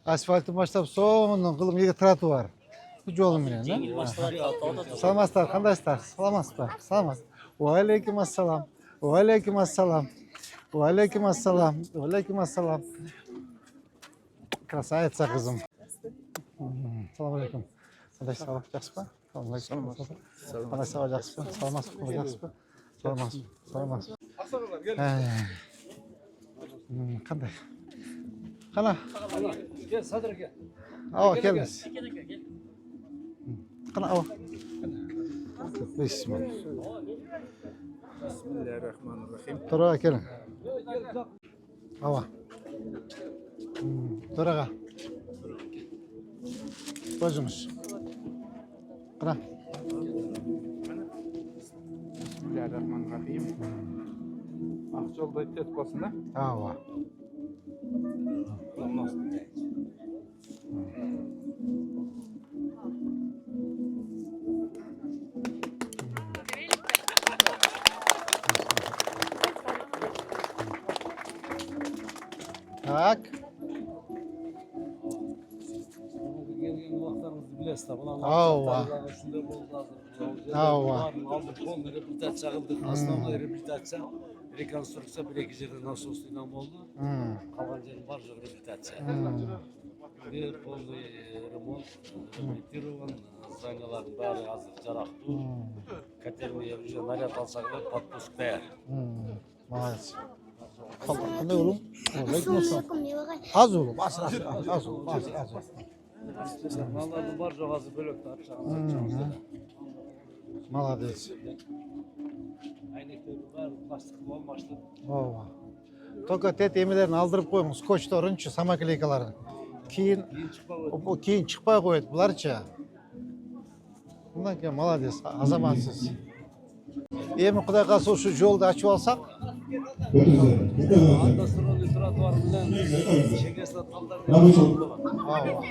Асфальты баштап сонун кылым эге тротуар. Bu жолу менен, саламатсыздар, кандайсыздар? Саламатсызбы? Саламатсыз. Уалейкум ассалам. Уалейкум ассалам. Уалейкум ассалам. Уалейкум ассалам. Красавица кызым. Салам алейкум. Кандай сабак жакшысызбы? Салам алейкум. Кандай сабак жакшысызбы? Саламатсызбы? Жакшысызбы? Саламатсызбы? Саламатсызбы? Кандай? Кана? Gel Sadır gel. Ава келиңиз. Кана ава. Бисмилlah. Bismillahirrahmanirrahim. Турага келиң. Ава. Турага. Өзүңүз. Кана. Bismillahirrahmanirrahim. Akçolda test basına. Ава. Так. Gelgen vaxtlarınızı bilesiz tabi. Ava. Şunda boldu hazır. Ava. Aldık kol rehabilitasyon çağıldık. Aslında rehabilitasyon rekonstrüksiyon bir iki жерде насостойдан болду. Калган жери бар жок рehabilitasyon. Bir полный ремонт, ремонтирован, зданиялардын баары азыр жарактуу. Котельный уже наряд алсак эле подпуск даяр. Молодец. Кандай улум? Алейкум ассалам. Аз улум, аз улум, аз. Малдардын бар жок азыр бөлөктө акча. Молодец. Айнектерди баары пластиктүү алмаштырып. Ооба. Только тет эмелерин алдырып коюңуз, скотчторунчу, самоклейкаларын. Кийин чыкпай коет буларчы. Мынакей молодец, азаматсыз. Эми Кудай кааласа ушу жолду ачып алсак, Анда сыролий тротуар менен чегесине талдар ооба.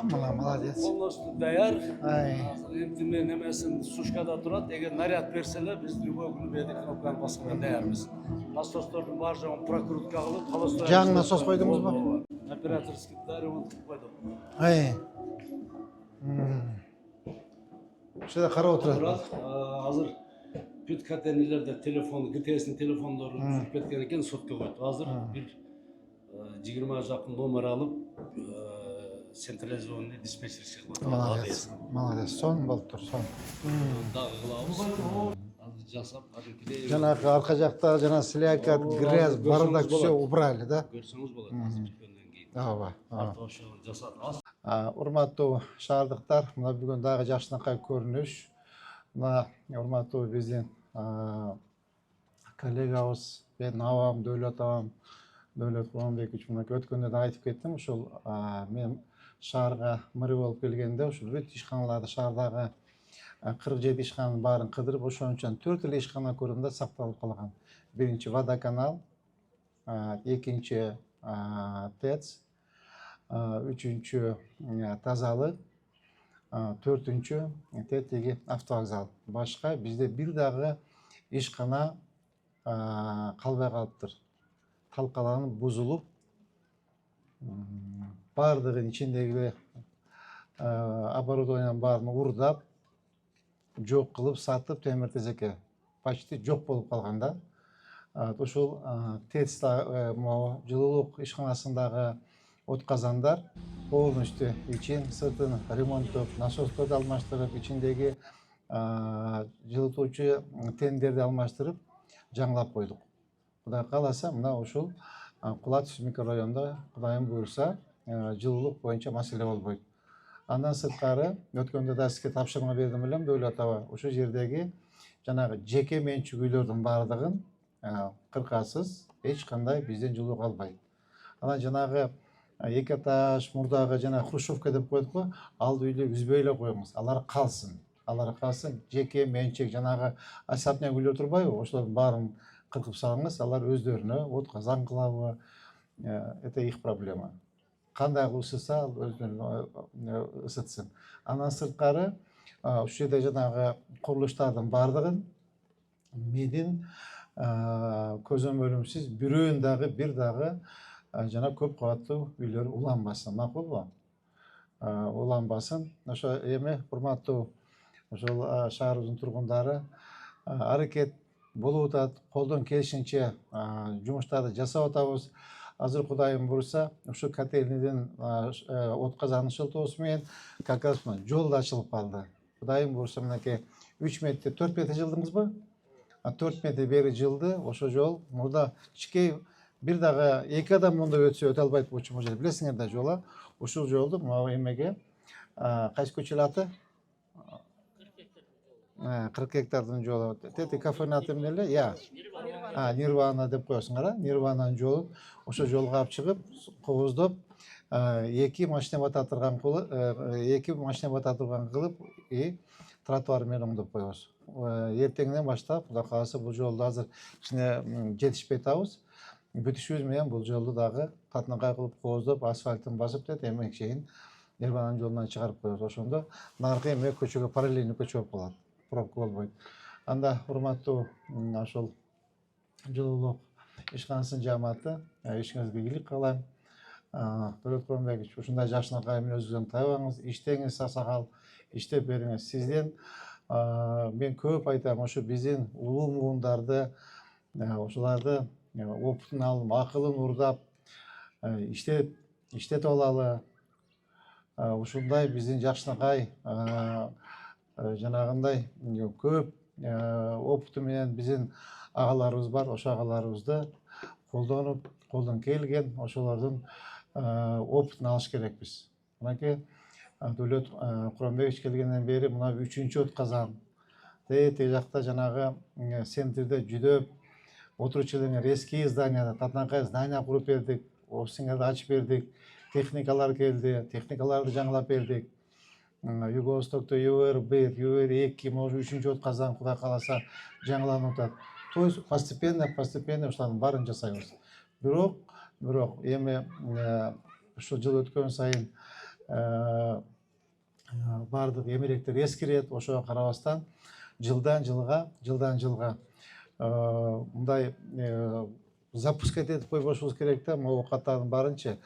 Мына молодец. полностью даяр. Ай. Азыр эмтиме немесин сушкада турат. Эгер наряд берселер, биз любой күнү бери кнопканы басканга даярбыз. Насостордун бар жогун прокрутка кылып, холостой. Жаңы насос койдуңузбу? Операторский ремонт кылып койдук. Ай. Ушуда карап отурат. Азыр бүт котельнийлерде телефон, ГТС'нин телефондору жүрүп кеткен экен, сотко койду. Азыр бир 20 жакын номер алып, централизованный диспетчерский кылып. Молодец. Молодец. Сон болуп тур, сон. Дагы кылабыз. Азыр жасап, кадимкидей. Жанагы арка жакта жана слякоть, грязь, бардак все убрали, да? Көрсөңүз болот азыр бүткөндөн кийин. Ооба. Ошол жасады. Урматтуу шаардыктар, мына бүгүн дагы жакшынакай көрүнүш. Мына урматтуу биздин коллегабыз, мен абам, Дөөлөт абам, Дөөлөт Куланбекович мынакей өткөндө да айтып кеттим, ушул мен шаарга мэр болуп келгенде ушул бүт ишканаларды шаардагы 47 ишкананын баарын кыдырып, ошон 4 эле ишкана көрүмдө сакталып калган. Биринчи водоканал, экинчи ТЭЦ, үчүнчү тазалык, төртүнчү тетиги автовокзал. Башка бизде бир дагы ишкана калбай калыптыр. Талкаланып, бузулуп, баардыгынын ичиндеги оборудованиянын баарын урдап, жок кылып, сатып, темир тезекке почти жок болуп калган да. Ушул ТЭЦ жылуулук ишканасындагы отказандар полностью ичин сыртын ремонттоп, насосторду алмаштырып, ичиндеги жылытуучу тендерди алмаштырып, жаңылап койдук. Кудай кааласа, мына ушул Кула Түз микрорайонунда Кудайым буйрса, жылуулук боюнча маселе болбойт. Андан сырткары өткөндө да сизге тапшырма бердим элем, Дөөлөт аба. Ушул жердеги жанагы жеке менчик үйлөрдүн баардыгын кыркасыз эч кандай бизден жылуу калбайт. Анан жанагы эки этаж мурдагы жана хрущевка деп коет го, ал үйлү үзбөй эле коюңуз. Алар калсын. Алар калсын, жеке менчик жанагы особняк үйлөр турбайбы? Ошолордун баарын кыркып салыңыз, алар өздөрүнө отказан кылабы? Это их проблема. Кандай кылып ысытса, өздөрүнө ысытсын. Андан сырткары ушул жерде жанагы курулуштардын баардыгын менин көзөмөлүмсүз бирөөнүн дагы бир дагы жана көп кабаттуу үйлөр уланбасын, макулбу? Уланбасын. Ошо эми урматтуу ошол шаарыбыздын тургундары аракет болуп атат, колдон келишинче жумуштарды жасап атабыз. Азыр Кудайым буйрса, ушу котельныйдын от казанын ышылтуусу менен как раз жол да ачылып калды. Кудайым буйрса, мынакей 3 метр, 4 метр жылдыңызбы? 4 метр бери жылды. Ошо жол мурда кичкей бир дагы 2 адам мында өтсө өтө албайт болчу жер. Билесиңер да жолу. Ушул жолду мына эмеге кайсы көчө аты? 40 гектардын жолу. Тети кафенин аты эмне эле? Я. Нирвана деп коесуңар, Нирвананын жолун ошо жолго алып чыгып, кооздоп, 2 машина бата турган кылып, 2 машина бата турган кылып, тротуар менен оңдоп коебуз. Эртеңден баштап, Кудай кааласа, бул жолду азыр кичине жетишпей атабыз. Бүтүшүбүз менен бул жолду дагы катынакай кылып кооздоп, асфальтын басып дет, эми чейин Нирвананын жолунан чыгарып коебуз. Ошондо наркы эме көчөгө параллельный көчө болуп калат. Пробка болбойт. Анда урматтуу ошол жылуулук ишканасынын жааматы, ишиңизге ийгилик каалайм. Дөлөт Куронбекович, ушундай жакшынакай мүнөзүңүздөн тайбаңыз, иштеңиз саксакал, иштеп бериңиз. Сизден мен көп айтам, ошо биздин улуу муундарды, ошоларды опытын алып, акылын урдап, иштетип алалы. Ушундай биздин жакшынакай жанагындай көп опыты менен биздин агаларыбыз бар. Ошо агаларыбызды колдонуп, колдон келген ошолордун опытын алыш керекпиз. Мынакей Дөлөт Куронбекович келгенден бери мына 3-чү от казан. Теги жакта жанагы центрде жүдөп отуручуларга резкий зданияда, татынакай здания куруп бердик. Офисиңерди ачып бердик. Техникалар келди, техникаларды жаңылап бердик. Юго-Востокто ЮР-1, ЮР-2, может 3-чү от казан Кудай кааласа жаңыланып атат. То есть постепенно ушулардын баарын жасайбыз. Бирок эми ушул жыл өткөн сайын баардык эмеректер эскирет. Ошого карабастан жылдан жылга мындай запускать этип койбошубуз керек да, могу каттардын баарынчы.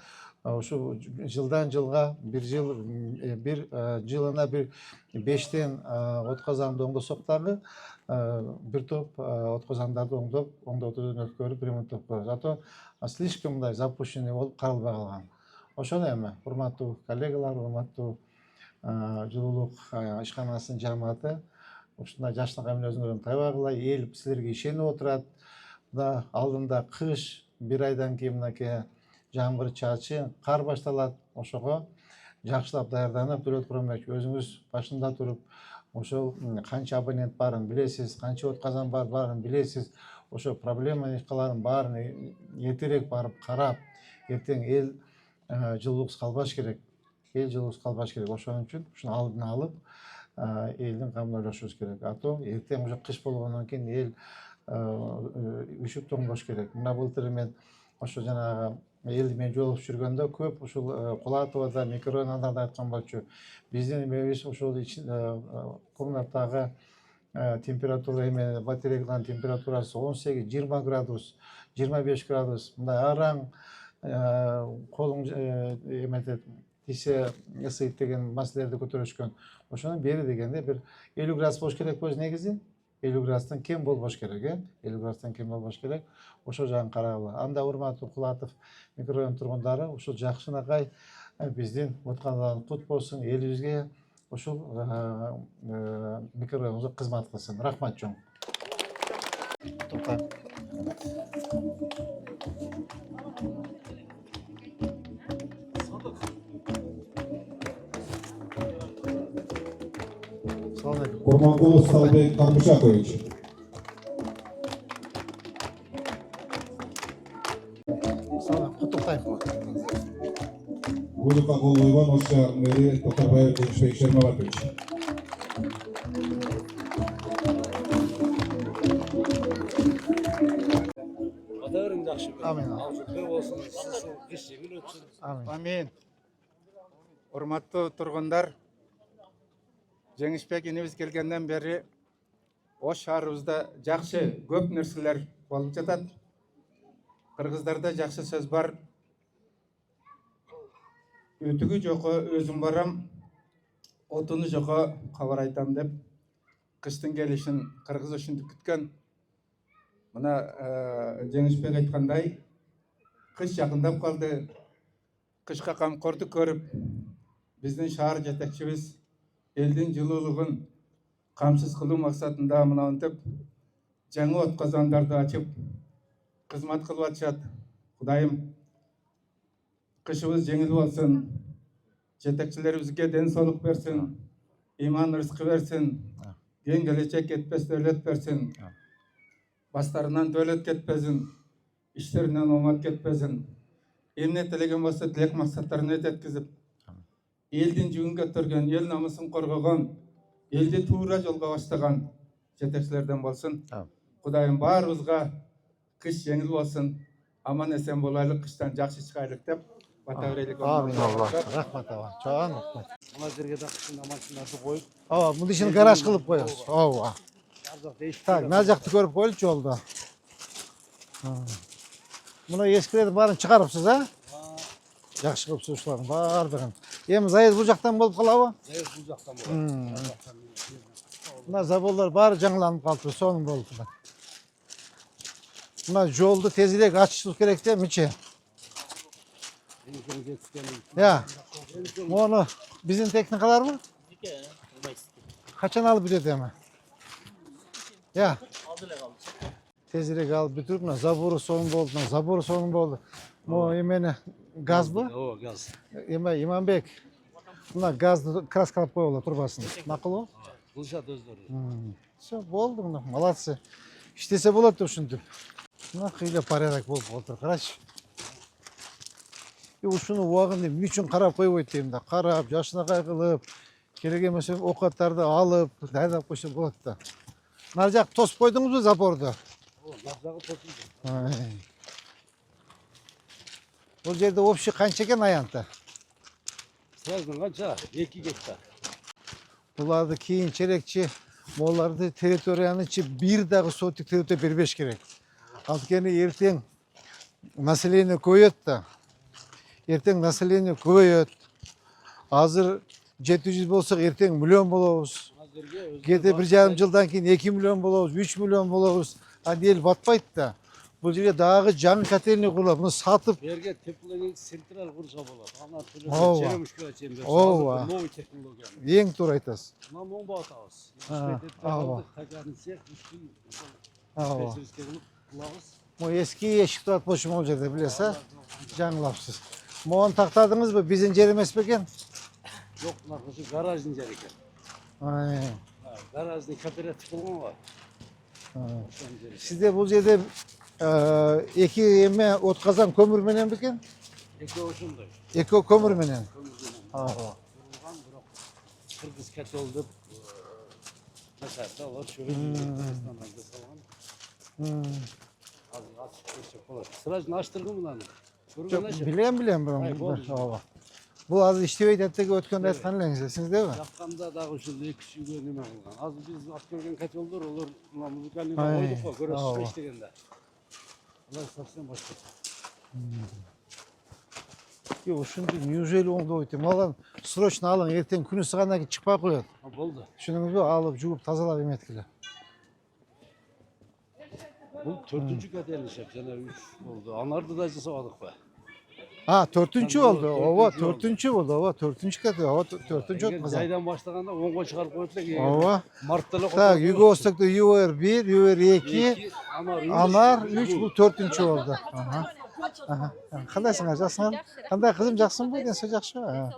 Ушу жылдан жылга бир жылына бир 5тен от казанды оңдосок дагы бир топ от казандарды оңдотуудан өткөрүп ремонттоп коебуз. А то слишком мындай запущенный болуп каралбай калган. Ошону эми урматтуу коллегалар, урматтуу жылуулук ишканасынын жааматы, ушундай жакшынакай мүнөзүңөрдөн тайбагыла, эл силерге ишенип отурат. Мына алдында кыш, бир айдан кийин мынакей жамгыр, чачы, кар башталат. Ошого жакшылап даярданып, Дөлөт Куронбекович өзүңүз башында туруп, ошол канча абонент барын билесиз, канча от казан барын билесиз. Ошо проблемаларын баарын эртерээк барып карап, эртең эл жылуулуксуз калбаш керек. Ошон үчүн ушуну алдын алып, элдин камын ойлошубуз керек. А то эртең уже кыш болгондон кийин эл үшүп тоңбош керек. Мына былтыр мен ошо жанагы элди менен жолугуп жүргөндө көп ушул Кулатовада, микрорайондордо айткан болчу. Биздин эмебиз ушул комнатадагы температура эме батарейканын температурасы 18-20 градус, 25 градус. Мындай араң колуң эметет, тисе ысыйт деген маселелерди көтөрүшкөн. Ошонун бери дегенде бир 50 градус болуш керек болчу негизи. 50 градустан кем болбош керек, 50 градустан кем болбош керек. Ошол жагын карагыла. Анда урматтуу Кулатов микрорайон тургундары, ушул жакшынакай биздин откандан кут болсун, элибизге ушул микрорайонубуз кызмат кылсын. Рахмат чоң. Курмангулов Салбек Карбушакович. Гулюкагулу Иван Оша мэри Токарбаев Денисбек Шермабатович. Бадарың жакшы. Амин. Алжыктар болсун, сиздин кыш жеңил өтсүн. Амин. Урматтуу тургундар, Жеңишбек инибиз келгенден бери Ош шаарыбызда жакшы көп нерселер болуп жатат. Кыргыздарда жакшы сөз бар. Ötügü joko özüm baram, otunu joko kabar aytam dep kıştın gelişin Kırgız üşündük kütken. Mına Жеңишбек aytkanday, kış yakındap kaldı. Kışka kamkorluk görüp, bizden şahar jetekçimiz elden жылуулугун kamsız kılуу maksatında mına öntüp, жаңы от kazandарды açıp, kızmat kılıp atışat. Kudayım, kışımız жеңил болsun, jetekçilerimizge den soluk versin, iman rızkı versin, gen gelecek etmez devlet versin, baslarından devlet ketpesin, işlerinden olmak ketpesin, emne telegen bolsa dilek maksatlarına yetkizip, elden jügün götürgen, el namusun korgagan, elde tuğra jolga başlagan jetekçilerden bolsun. Kudayım barыбызга kış жеңил болsun, aman esen bolaylık, kıştan jakşı çıkaylık dep bata vereylik. Amin Allah. Rahmat ağa. Çoğan rahmat. Buna жерге да кышында машиналарды коюп, Aa, bunu için garaj kılıp koyuyoruz. Aa. ар жакта эшик. Tak, ne yapacaktı görüp koyulmuş yolda. Buna eskileri barın çıkarıpsız ha? Yaxşı kılıpsız uşuların bardığın. Hem zayıf bu jaktan bolup kalabı? Зайыр бул жактан болот. Buna zabollar bari жаңыланып kaldı, sonun boldu. Buna yoldu tezirek açışlık gerek değil mi içi? Ya, onu bizim teknikalar mı? Kaçan alıp gidiyor değil mi? Ya. Tezirek alıp bitirip buna zaburu sonun boldu. Zaburu sonun boldu. Bu yemeni gaz bu. О, газ. İmanbek. Buna gazlı kras kalıp koyuyorlar turbasını. Nakıl o? Кылышат өздөрү. Все, болды мына, молодцы. İştese болады деп ушинтип. Мына кыйла порядок болуп отур, карачы. Ушуну убагын эмне үчүн карап койбойт дейм да. Карап, жашынакай кылып, керек эмес оокаттарды алып, дайындап койсо болот да. Нар жак тосуп койдуңузбу запорду? О, нар жагы тосулду. Бул жерде общий канча экен аянты? Сразу канча? 2 гектар. Буларды кийинчерээкчи могуларды территориянын içi bir дагы сотик территория бербеш керек. Анткени эртең население көбөйөт да. Эртең население көбөйөт. Азыр 700 болсок эртең миллион болобуз. Кээде 1,5 жылдан кийин 2 миллион болобуз, 3 миллион болобуз. Аны эл батпайт да. Бул жерге дагы жаңы котельный курулат. Муну сатып, Берге тепловый централь курса болот. Ана Ооба. черемушкага чейин берсе. Ооба. Новый технология. эң туура айтасыз. Мына моңго атабыз. Ооба. Тагарын цех, үчтүн. Ооба. Специалистке кылабыз. Могу эски эшик турат болчу могул жерде билесиз, а? Жаңылапсыз. Могуну тактадыңызбы? Биздин жер эмес бекен? Жок, мына кышы гараждын жери экен. Гараждын кооператив болгон го. Ошонун жери. Сизде бул жерде эки эме от казан көмүр менен бекен? Эки ошондой. Эки көмүр менен. Курулган, бирок кыргыз котел деп жасады. Алар чөйрөдөн жасалган. Азыр ачып көрсөк болот. Сразу аштыргын мынаны. Көргөнөчү. Билем. Ооба. Бул азыр иштебейт эптеге өткөндө айткан элеңиз, эсиңиздеби? Жакканда дагы ушул 2-3 үйгө неме кылган. Азыр биз ат көргөн котелдор, олар мына музыкальный койдук го, көрөсүзбү иштегенде. Алар совсем башка. Ушунду неужели оңдоп ойт? Мага срочно алың, эртең күнү сыгандан кийин чыкпай коет. Болду. Түшүнүңүзбү? Алып, жууп, тазалап эметкиле. Бул 4-cü котел ишеп, жана 3 болду. Анарды да жасабадыкпы? Төртүнчү болду. Ооба, төртүнчү болду. Ооба, төртүнчү кетти. Ооба, төртүнчү от казан. Жайдан баштаганда оңго чыгарып коет элек. Ооба. Мартта эле Так, Юго-Востокто ЮР 1, ЮР 2, Анар 3, бул төртүнчү болду. Кандайсыңар, жаксыңарбы? Кандай кызым, жаксыңбы? Денсо жакшыбы?